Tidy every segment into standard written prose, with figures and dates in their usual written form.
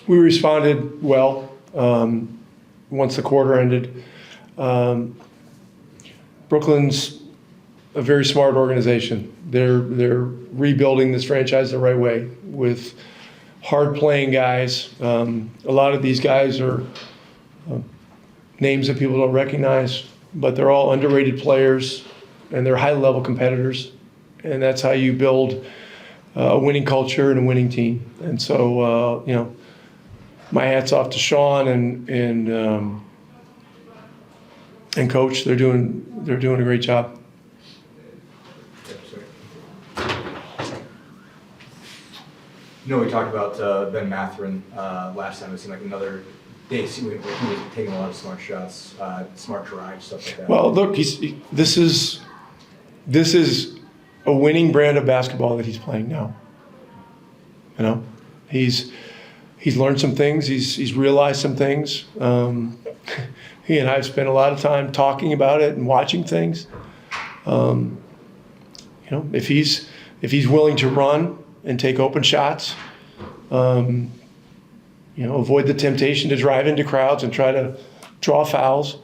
We responded well once the quarter ended. Brooklyn's a very smart organization. They're rebuilding this franchise the right way with hard-playing guys. A lot of these guys are names that people don't recognize, but they're all underrated players, and they're high-level competitors. And that's how you build a winning culture and a winning team. And so, my hat's off to Sean and Coach. They're doing a great job. We talked about Bennedict Mathurin last time. It seemed like another day. He was taking a lot of smart shots, smart drives, stuff like that. Well, look, this is a winning brand of basketball that he's playing now. He's learned some things. He's realized some things. He and I have spent a lot of time talking about it and watching things. If he's willing to run and take open shots, avoid the temptation to drive into crowds and try to draw fouls,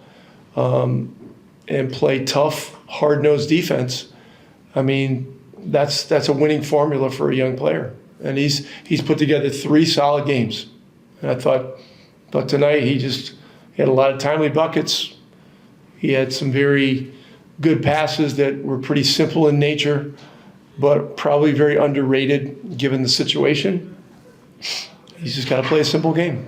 and play tough, hard-nosed defense. I mean, that's a winning formula for a young player. And he's put together 3 solid games. And I thought tonight he had a lot of timely buckets. He had some very good passes that were pretty simple in nature, but probably very underrated given the situation. He's just got to play a simple game.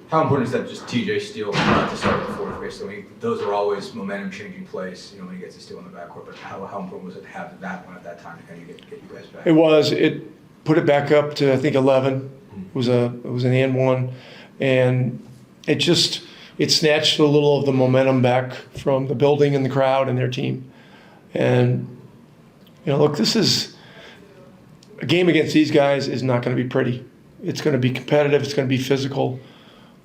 How important is that just TJ steal to start the fourth base? I mean, those are always momentum-changing plays, when he gets a steal in the backcourt. But how important was it to have that one at that time to kind of get you guys back? It put it back up to, I think, 11. It was an and one, and it snatched a little of the momentum back from the building and the crowd and their team. And look, this is a game against these guys is not going to be pretty. It's going to be competitive. It's going to be physical.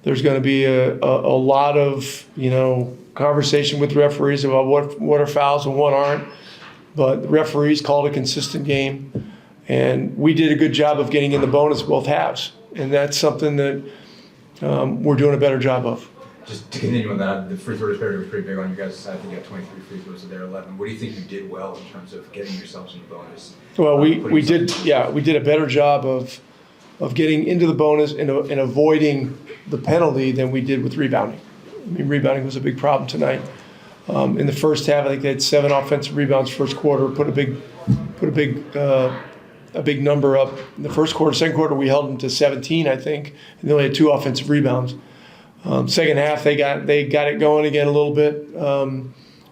There's going to be a lot of conversation with referees about what are fouls and what aren't. But the referees called a consistent game, and we did a good job of getting in the bonus both halves. And that's something that we're doing a better job of. Just to continue on that, the free throw disparity was pretty big on you guys. I think you got 23 free throws, so they're 11. What do you think you did well in terms of getting yourselves in the bonus? Well, we did a better job of getting into the bonus and avoiding the penalty than we did with rebounding. I mean, rebounding was a big problem tonight. In the first half, I think they had 7 offensive rebounds first quarter. Put a big number up in the first quarter. Second quarter, we held them to 17, I think, and they only had 2 offensive rebounds. Second half, they got it going again a little bit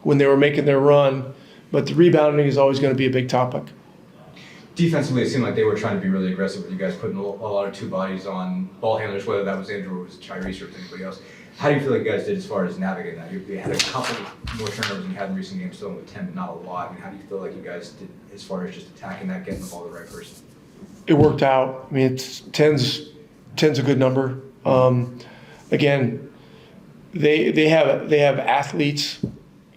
when they were making their run. But the rebounding is always going to be a big topic. Defensively, it seemed like they were trying to be really aggressive with you guys, putting a lot of 2 bodies on ball handlers, whether that was Andrew or was Tyrese or anybody else. How do you feel like you guys did as far as navigating that? You had a couple more turnovers than you had in recent games, still with 10, but not a lot. I mean, how do you feel like you guys did as far as just attacking that, getting the ball to the right person? It worked out. I mean, 10's a good number. Again, they have athletes,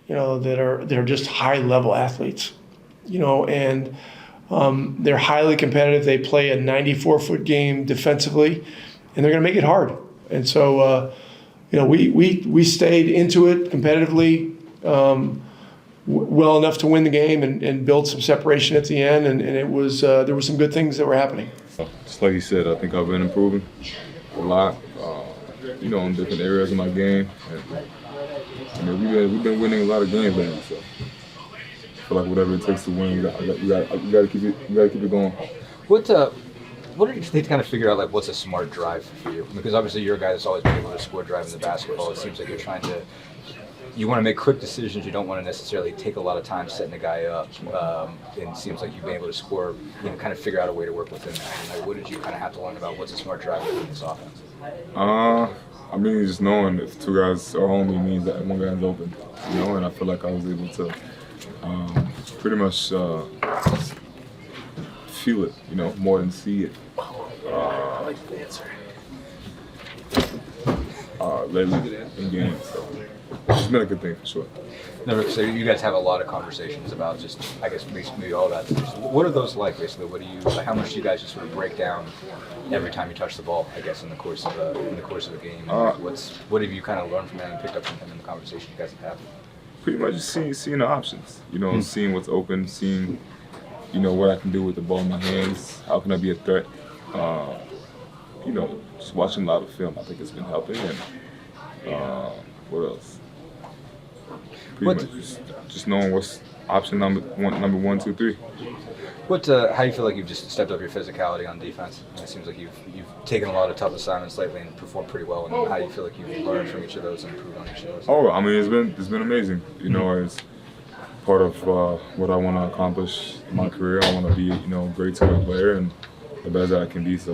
that are just high level athletes, and they're highly competitive. They play a 94-foot game defensively, and they're going to make it hard. And so, we stayed into it competitively, well enough to win the game and build some separation at the end. And it was there were some good things that were happening. Just like you said, I think I've been improving a lot. In different areas of my game. And, we've been winning a lot of games lately, so I feel like whatever it takes to win, we got to keep it going. What are you to kind of figure out what's a smart drive for you? Because obviously you're a guy that's always been able to score driving the basketball. It seems like you want to make quick decisions. You don't want to necessarily take a lot of time setting a guy up. And it seems like you've been able to score, kind of figure out a way to work within that. And what did you kind of have to learn about what's a smart drive in this offense? I mean, just knowing if 2 guys are on me means that 1 guy's open, and I feel like I was able to pretty much feel it, more than see it. I like the answer. Lately in games. So. it's been a good thing for sure. So you guys have a lot of conversations about just, I guess, maybe all that. What are those like, basically? How much do you guys just sort of break down every time you touch the ball, I guess, in the course of a game? What have you kind of learned from him and picked up from him in the conversation you guys have had? Pretty much just seeing the options, seeing what's open, seeing, what I can do with the ball in my hands, how can I be a threat. Just watching a lot of film, I think it's been helping. And what else? Pretty much just knowing what's option number one, two, three. How do you feel like you've just stepped up your physicality on defense? It seems like you've taken a lot of tough assignments lately and performed pretty well. And how do you feel like you've learned from each of those and improved on each of those? Oh, I mean, it's been amazing. As part of what I want to accomplish in my career. I want to be, a great two-way player and the best that I can be. So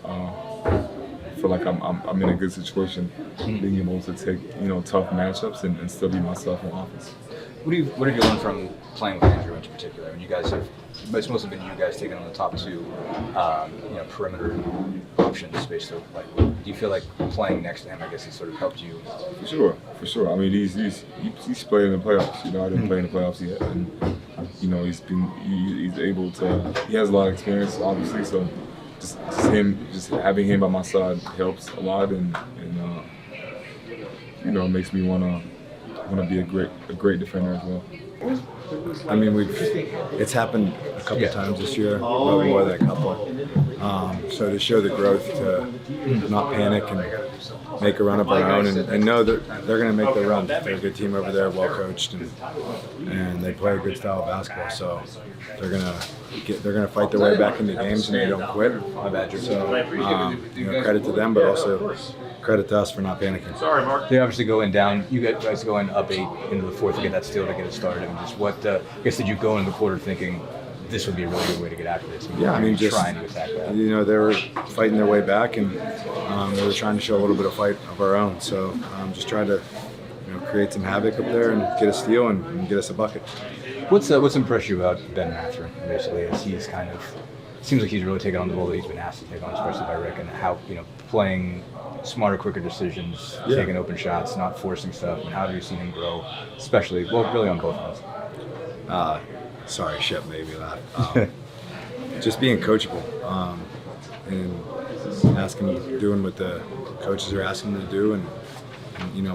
I feel like I'm in a good situation, being able to take tough matchups and still be myself on offense. What have you learned from playing with Andrew in particular? And you guys have, it's mostly been you guys taking on the top two, perimeter options, basically. Like, do you feel like playing next to him, I guess, has sort of helped you? For sure. I mean, he's played in the playoffs. I didn't play in the playoffs yet, and he's able to. He has a lot of experience, obviously. So just having him by my side helps a lot, and it makes me want to be a great defender as well. I mean, it's happened a couple times this year, probably more than a couple. So to show the growth, to not panic and make a run of our own, and know that they're going to make their run. They're a good team over there, well coached, and they play a good style of basketball. So they're going to fight their way back into games, and they don't quit. So credit to them, but also credit to us for not panicking. They obviously going down. You guys going up 8 into the fourth to get that steal to get it started. And just I guess did you go into the quarter thinking this would be a really good way to get after this? Just trying to attack that. They were fighting their way back, and they were trying to show a little bit of fight of our own. So just try to create some havoc up there and get a steal and get us a bucket. What's impressed you about Bennedict Mathurin, basically, as he's kind of seems like he's really taken on the role that he's been asked to take on, especially by Rick, and how playing smarter, quicker decisions, taking open shots, not forcing stuff, and how have you seen him grow, especially, really on both ends? Sorry, Shep made me laugh. Just being coachable and doing what the coaches are asking him to do, and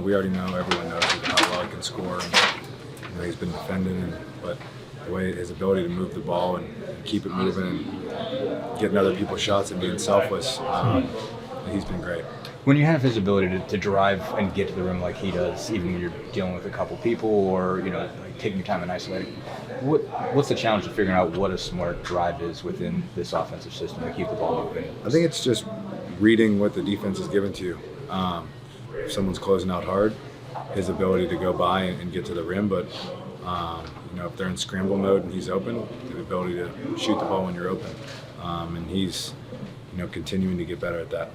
we already know, everyone knows how well he can score, and he's been defending, but the way his ability to move the ball and keep it moving and getting other people's shots and being selfless, he's been great. When you have his ability to drive and get to the rim like he does, even when you're dealing with a couple people or taking your time and isolating, what's the challenge of figuring out what a smart drive is within this offensive system to keep the ball moving? I think it's just reading what the defense is giving to you. If someone's closing out hard, his ability to go by and get to the rim, but if they're in scramble mode and he's open, the ability to shoot the ball when you're open, and he's continuing to get better at that.